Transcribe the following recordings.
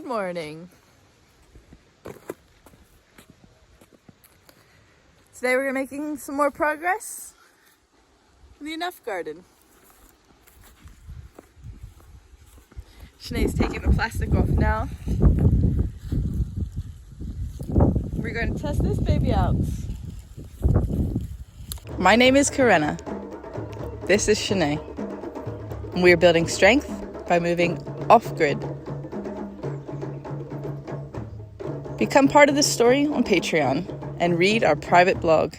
Good morning. Today we're making some more progress in the Enough garden. Sinead's taking the plastic off now. We're going to test this baby out. My name is Karena. This is Sinead. And we are building strength by moving off-grid. Become part of this story on Patreon and read our private blog.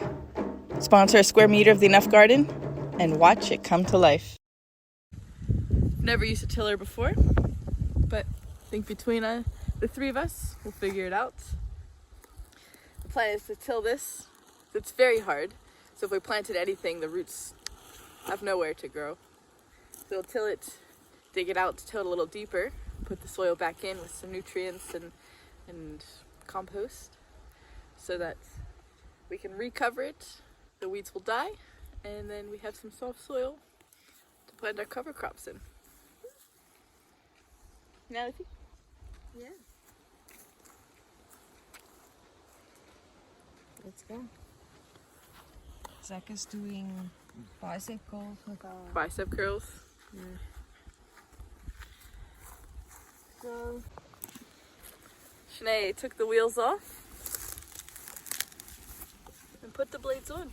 Sponsor a square meter of the Enough garden and watch it come to life. Never used a tiller before, but I think between the three of us, we'll figure it out. The plan is to till this. It's very hard, so if we planted anything, the roots have nowhere to grow. So we'll till it, dig it out to till it a little deeper, put the soil back in with some nutrients and compost so that we can recover it, the weeds will die, and then we have some soft soil to plant our cover crops in. Now, Yeah. Let's go. Zach is doing bicep curls. bicep curls. Yeah. So, Sinead took the wheels off and put the blades on.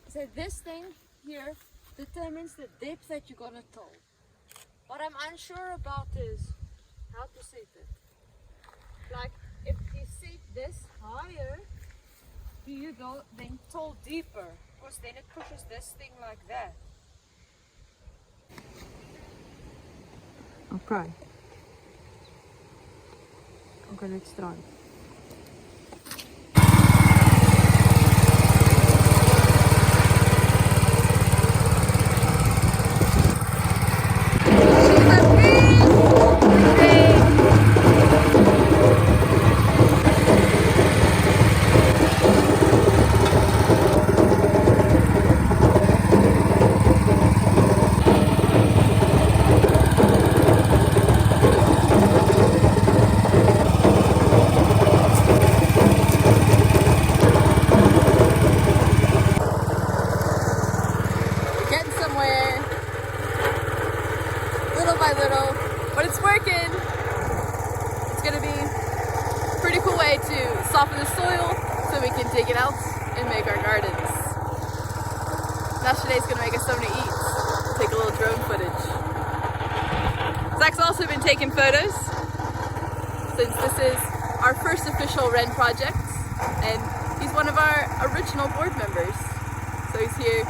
so this thing here determines the depth that you're gonna toll. What I'm unsure about is how to set it. Like if you set this higher, do you go then toll deeper? Because then it pushes this thing like that. Okay. Okay, let's try. Little, but it's working. It's gonna be a pretty cool way to soften the soil so we can dig it out and make our gardens. Now Sinead's gonna make us something to eat. Take a little drone footage. Zach's also been taking photos since this is our first official Wren project, and he's one of our original board members. So he's here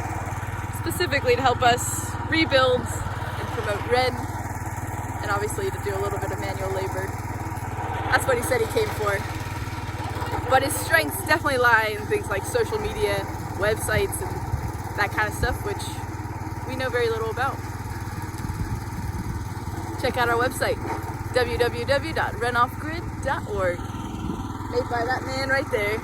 specifically to help us rebuild and promote Wren, and obviously to do a little bit of manual labor. That's what he said he came for. But his strengths definitely lie in things like social media, websites, and that kind of stuff, which we know very little about. Check out our website, www.wrenoffgrid.org. Made by that man right there.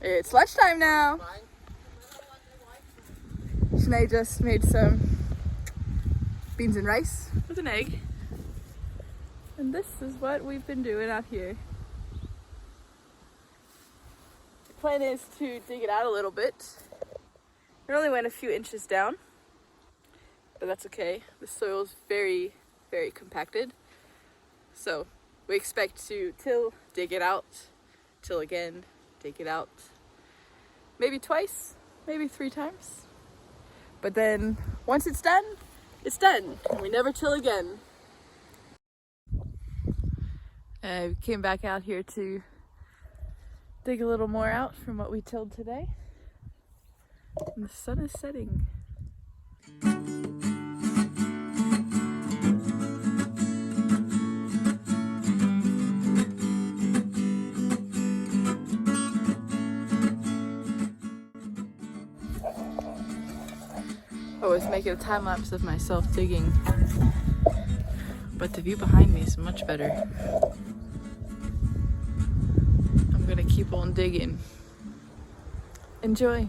It's lunchtime now. Sinead just made some beans and rice with an egg. And this is what we've been doing out here. The plan is to dig it out a little bit. It only went a few inches down, but that's okay. The soil is very, very compacted. So we expect to till, dig it out, till again, dig it out. Maybe twice, maybe 3 times. But then once it's done, it's done. We never till again. We came back out here to dig a little more out from what we tilled today. And the sun is setting. always making a time lapse of myself digging, but the view behind me is much better. I'm gonna keep on digging. Enjoy.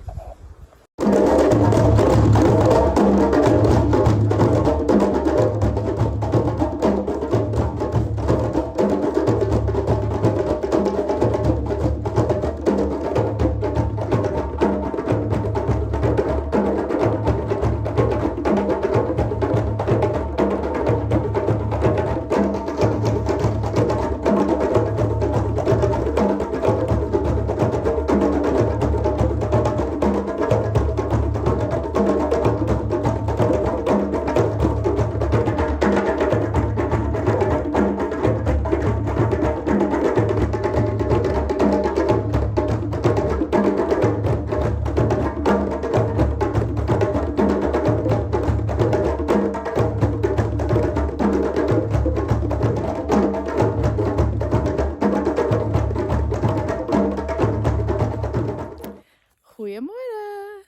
Goedemorgen.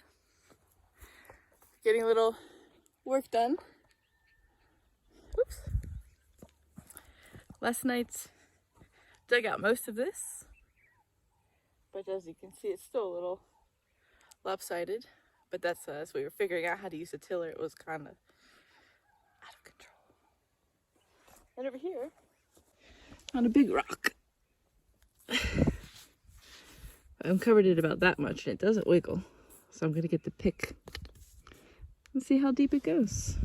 Getting a little work done. Oops. Last night dug out most of this, but as you can see, it's still a little lopsided. But that's as we were figuring out how to use the tiller, it was kind of out of control. And over here, on a big rock, I uncovered it about that much and it doesn't wiggle. So I'm gonna get the pick and see how deep it goes.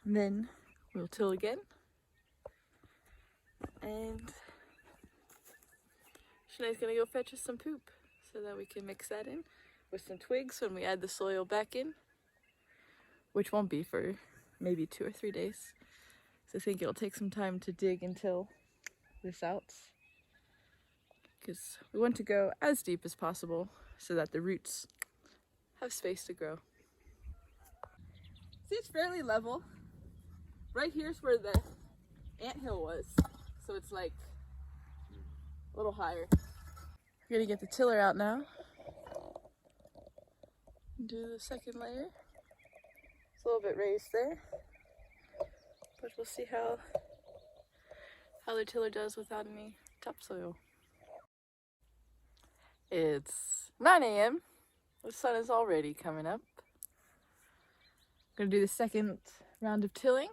And then we'll till again. And Shanae's gonna go fetch us some poop so that we can mix that in with some twigs when we add the soil back in, which won't be for maybe 2 or 3 days. So I think it'll take some time to dig and till this out, because we want to go as deep as possible so that the roots have space to grow. See, it's fairly level. Right here's where the anthill was, so it's like a little higher. We're gonna get the tiller out now. Do the second layer. It's a little bit raised there, but we'll see how the tiller does without any topsoil. It's 9 a.m. The sun is already coming up. I'm gonna do the second round of tilling.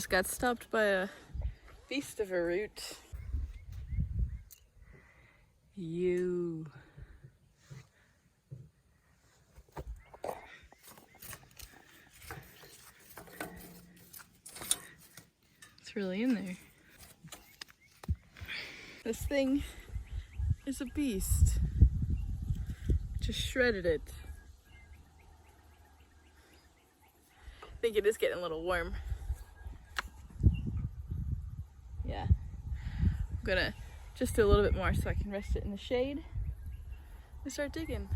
Got stopped by a beast of a root. You. It's really in there. This thing is a beast. Just shredded it. I think it is getting a little warm. Yeah, I'm gonna just do a little bit more so I can rest it in the shade and start digging.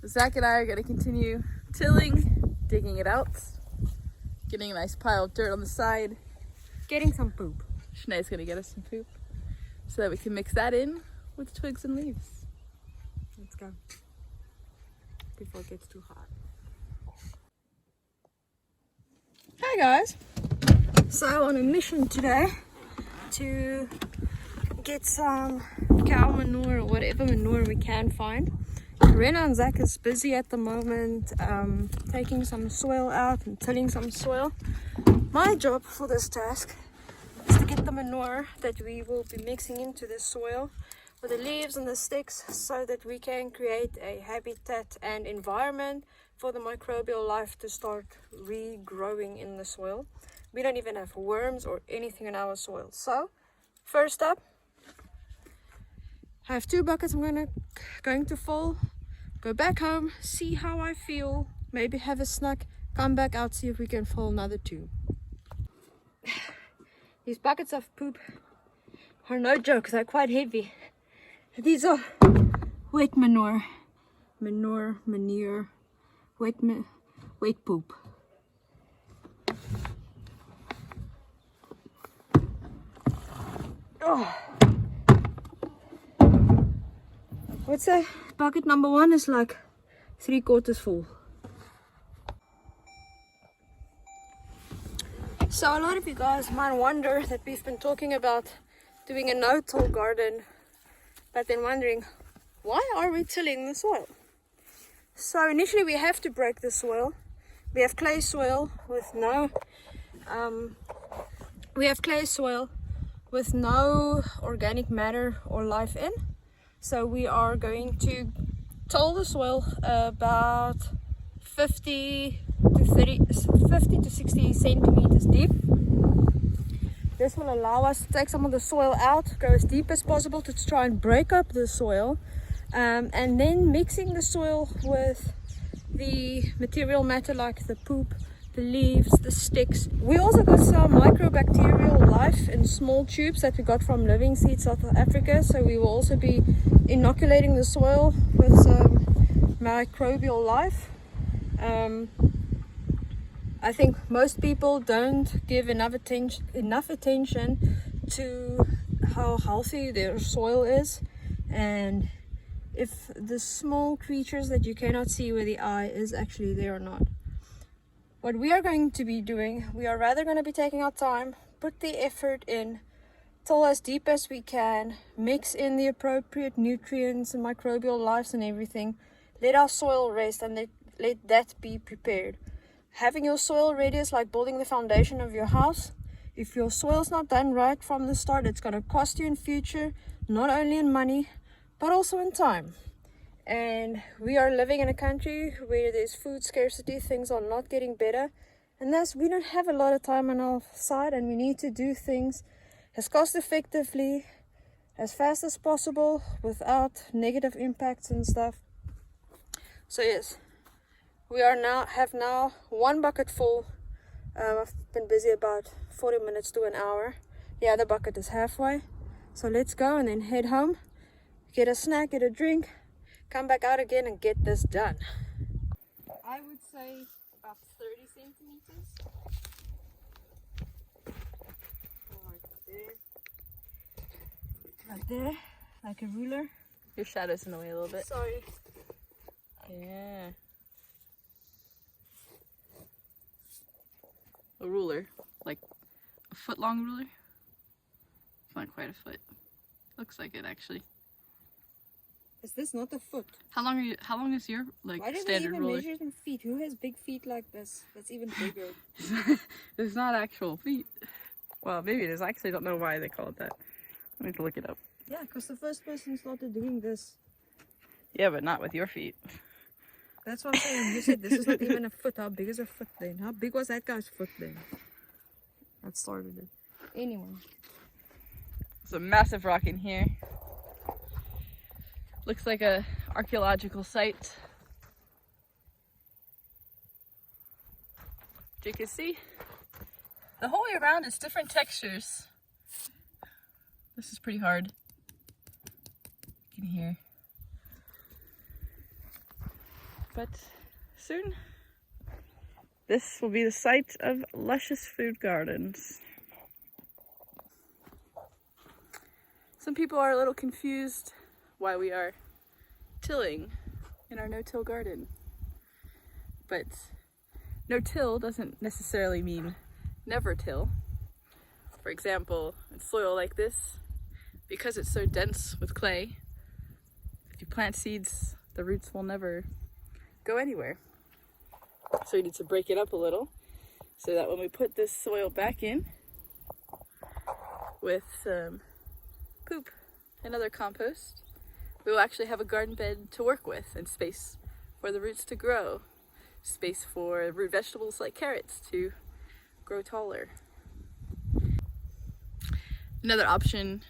Zach and I are gonna continue tilling, digging it out, getting a nice pile of dirt on the side, Getting some poop. Shanae's gonna get us some poop so that we can mix that in with twigs and leaves. Let's go. Before it gets too hot. Hi guys. So on a mission today to get some cow manure or whatever manure we can find. Rena and Zach is busy at the moment taking some soil out and tilling some soil. My job for this task is to get the manure that we will be mixing into this soil for the leaves and the sticks so that we can create a habitat and environment for the microbial life to start regrowing in the soil. We don't even have worms or anything in our soil. So first up, I have 2 buckets I'm going to fill, go back home, see how I feel, maybe have a snack, come back out, see if we can fill another 2. These buckets of poop are no joke, they're quite heavy. These are wet manure, wet poop. Oh. What's that? Bucket number 1 is like 3/4 full. So a lot of you guys might wonder that we've been talking about doing a no-till garden, but then wondering, why are we tilling the soil? So initially we have to break the soil. We have clay soil with no organic matter or life in. So we are going to till the soil about 50 to 60 centimeters deep. This will allow us to take some of the soil out, go as deep as possible to try and break up the soil, and then mixing the soil with the material matter like the poop, the leaves, the sticks. We also got some microbacterial life in small tubes that we got from Living Seed South Africa, so we will also be inoculating the soil with some microbial life. I think most people don't give enough attention to how healthy their soil is, and if the small creatures that you cannot see with the eye is actually there or not. What we are going to be doing, we are rather going to be taking our time, put the effort in, till as deep as we can, mix in the appropriate nutrients and microbial lives and everything, let our soil rest and let that be prepared. Having your soil ready is like building the foundation of your house. If your soil's not done right from the start, it's going to cost you in future, not only in money, but also in time. And we are living in a country where there's food scarcity, things are not getting better, and thus we don't have a lot of time on our side, and we need to do things as cost effectively, as fast as possible, without negative impacts and stuff. So yes, we have now 1 bucket full. I've been busy about 40 minutes to an hour. The other bucket is halfway. So let's go and then head home, get a snack, get a drink, come back out again and get this done. I would say about 30 centimeters. Right there, like a ruler. Your shadow's in the way a little bit. Sorry. Yeah. A ruler, like a foot long ruler. It's not quite a foot. Looks like it actually. Is this not a foot? How long is your like Why do they standard even ruler? measure it in feet? Who has big feet like this? That's even bigger. It's not actual feet. Well, maybe it is. I actually don't know why they call it that. I need to look it up. Yeah, because the first person started doing this. Yeah, but not with your feet. That's what I'm saying. You said this is not even a foot. How big is a foot then? How big was that guy's foot then? That started it. Anyway. There's a massive rock in here. Looks like a archaeological site. You can see the whole way around is different textures. This is pretty hard. You can hear. But soon, this will be the site of luscious food gardens. Some people are a little confused why we are tilling in our no-till garden. But no-till doesn't necessarily mean never till. For example, in soil like this, because it's so dense with clay, if you plant seeds, the roots will never go anywhere. So you need to break it up a little so that when we put this soil back in with some poop another compost, we will actually have a garden bed to work with and space for the roots to grow, space for root vegetables like carrots to grow taller. Another option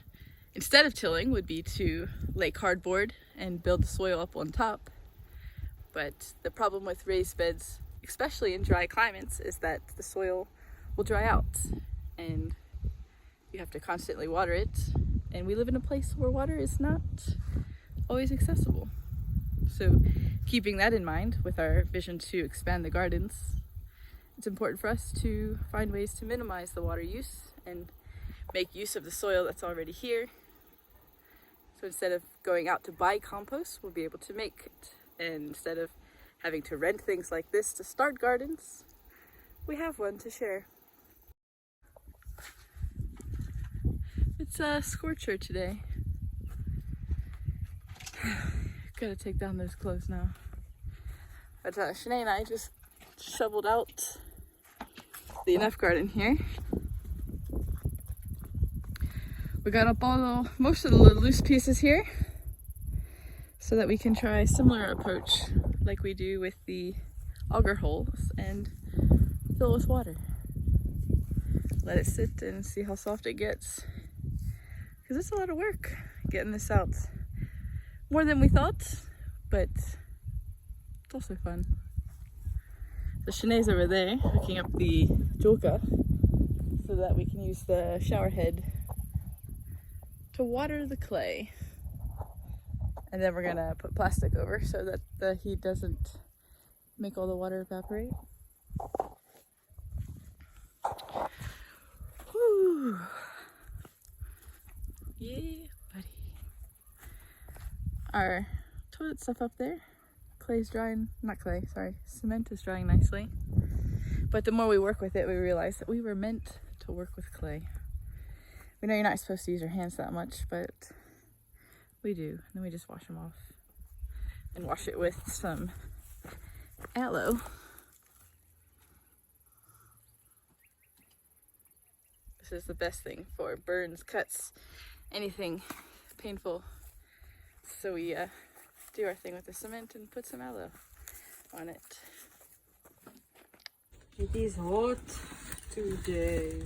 instead of tilling would be to lay cardboard and build the soil up on top. But the problem with raised beds, especially in dry climates, is that the soil will dry out and you have to constantly water it. And we live in a place where water is not always accessible. So keeping that in mind with our vision to expand the gardens, it's important for us to find ways to minimize the water use and make use of the soil that's already here. So instead of going out to buy compost, we'll be able to make it. And instead of having to rent things like this to start gardens, we have one to share. It's a scorcher today. Gotta take down those clothes now. But Shanae and I just shoveled out the enough garden here. We got up most of the loose pieces here so that we can try a similar approach like we do with the auger holes and fill with water. Let it sit and see how soft it gets. Because it's a lot of work getting this out. More than we thought, but it's also fun. So Shanae's over there hooking up the joka so that we can use the shower head to water the clay. And then we're gonna put plastic over so that the heat doesn't make all the water evaporate. Whew. Yeah, buddy. Our toilet stuff up there, clay's drying, not clay, sorry, cement is drying nicely. But the more we work with it, we realize that we were meant to work with clay. We know you're not supposed to use your hands that much, but we do. And then we just wash them off and wash it with some aloe. This is the best thing for burns, cuts, anything painful. So we do our thing with the cement and put some aloe on it. It is hot today.